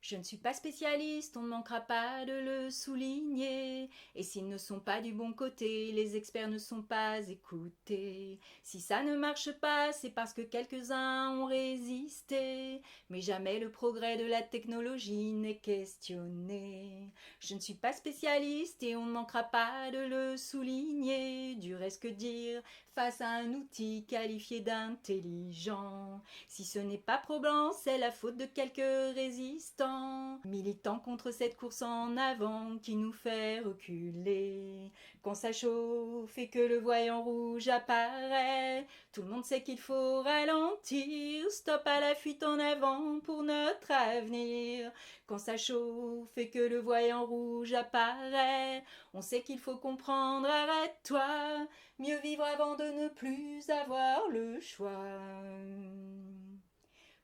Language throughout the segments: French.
Je ne suis pas spécialiste, on ne manquera pas de le souligner. Et s'ils ne sont pas du bon côté, les experts ne sont pas écoutés. Si ça ne marche pas, c'est parce que quelques-uns ont résisté. Mais jamais le progrès de la technologie n'est questionné. Je ne suis pas spécialiste et on ne manquera pas de le souligner. Du reste que dire face à un outil qualifié d'intelligent. Si ce n'est pas probant, c'est la faute de quelques résistants, militants contre cette course en avant qui nous fait reculer. Quand ça chauffe et que le voyant rouge apparaît, tout le monde sait qu'il faut ralentir. Stop à la fuite en avant pour notre avenir. Quand ça chauffe et que le voyant rouge apparaît, on sait qu'il faut comprendre, arrête-toi. Mieux vivre avant de ne plus avoir le choix.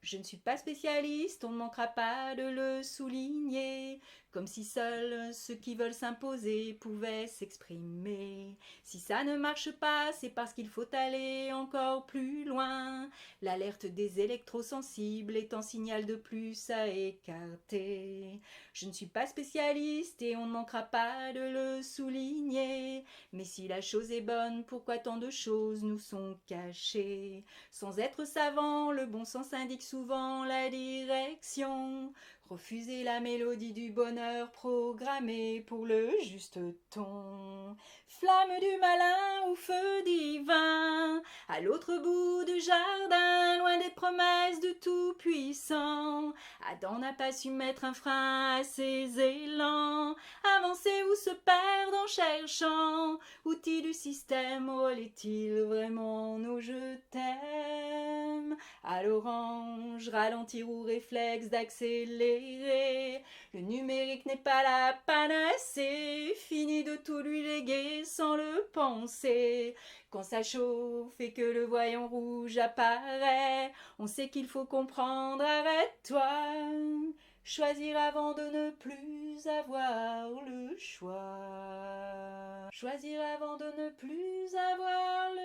Je ne suis pas spécialiste, on ne manquera pas de le souligner, comme si seuls ceux qui veulent s'imposer pouvaient s'exprimer. Si ça ne marche pas, c'est parce qu'il faut aller encore plus loin. L'alerte des électrosensibles est un signal de plus à écarter. Je ne suis pas spécialiste et on ne manquera pas de le souligner. Mais si la chose est bonne, pourquoi tant de choses nous sont cachées? Sans être savant, le bon sens indique souvent la direction. Refuser la mélodie du bonheur programmée pour le juste ton. Flamme du malin ou feu divin, à l'autre bout du jardin, loin des promesses du Tout-Puissant. Adam n'a pas su mettre un frein à ses élans, avancer ou se perdre en cherchant. Outil du système, relaie-t-il vraiment nos je t'aime? À l'orange, ralentir ou réflexe d'accélérer. Le numérique n'est pas la panacée, fini de tout lui léguer sans le penser. Quand ça chauffe et que le voyant rouge apparaît, on sait qu'il faut comprendre, arrête-toi. Choisir avant de ne plus avoir le choix. Choisir avant de ne plus avoir le